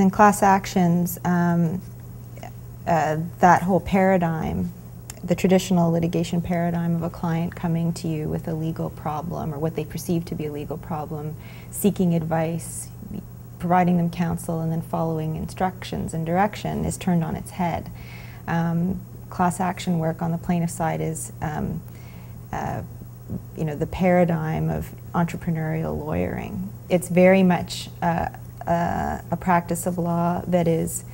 In class actions, that whole paradigm, the traditional litigation paradigm of a client coming to you with a legal problem or what they perceive to be a legal problem, seeking advice, providing them counsel, and then following instructions and direction is turned on its head. Class action work on the plaintiff side is the paradigm of entrepreneurial lawyering. It's very much a practice of law that is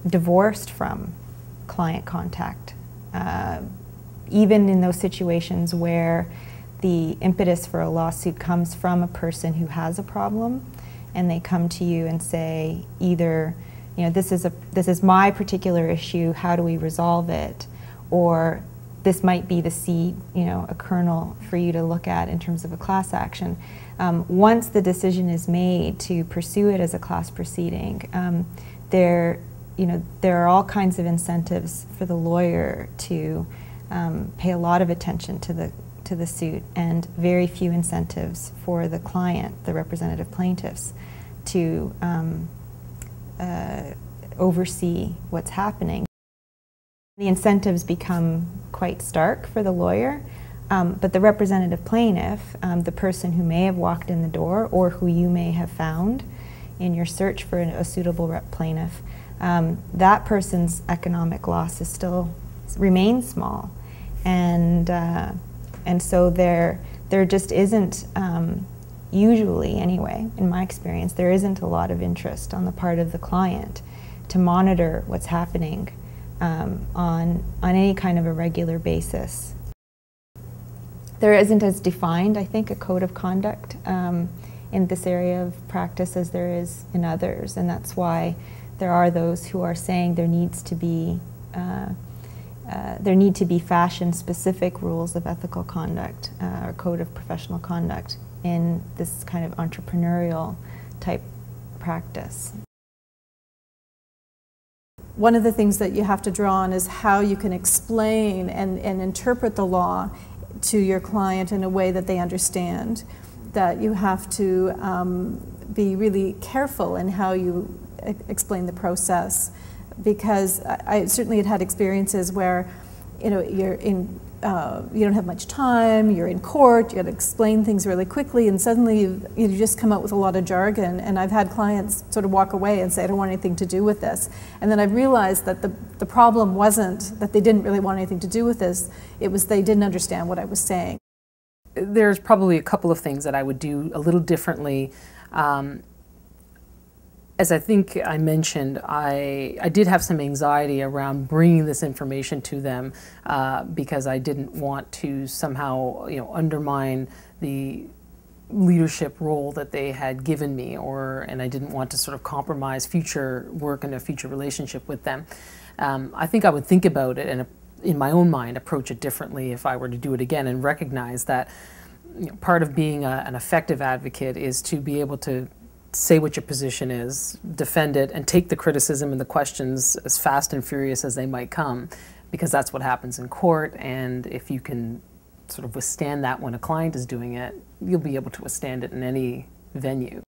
divorced from client contact. Even in those situations where the impetus for a lawsuit comes from a person who has a problem, and they come to you and say either, this is my particular issue, how do we resolve it, or this might be the seed, a kernel for you to look at in terms of a class action. Once the decision is made to pursue it as a class proceeding, there are all kinds of incentives for the lawyer to pay a lot of attention to the suit, and very few incentives for the client, the representative plaintiffs, to oversee what's happening. The incentives become quite stark for the lawyer, but the representative plaintiff, the person who may have walked in the door or who you may have found in your search for a suitable plaintiff, that person's economic loss is still remains small, and so there just isn't, usually anyway, in my experience, there isn't a lot of interest on the part of the client to monitor what's happening on any kind of a regular basis. There isn't as defined, I think, a code of conduct in this area of practice as there is in others, and that's why there are those who are saying there need to be fashion-specific rules of ethical conduct or code of professional conduct in this kind of entrepreneurial type practice. One of the things that you have to draw on is how you can explain and interpret the law to your client in a way that they understand. That you have to be really careful in how you explain the process, because I certainly had experiences where you're in you don't have much time, you're in court, you got to explain things really quickly, and suddenly you just come out with a lot of jargon. And I've had clients sort of walk away and say, I don't want anything to do with this. And then I realized that the problem wasn't that they didn't really want anything to do with this, it was they didn't understand what I was saying. There's probably a couple of things that I would do a little differently. As I think I mentioned, I did have some anxiety around bringing this information to them because I didn't want to somehow, undermine the leadership role that they had given me, and I didn't want to sort of compromise future work and a future relationship with them. I think I would think about it and, in my own mind, approach it differently if I were to do it again, and recognize that part of being an effective advocate is to be able to say what your position is, defend it, and take the criticism and the questions as fast and furious as they might come, because that's what happens in court. And if you can sort of withstand that when a client is doing it, you'll be able to withstand it in any venue.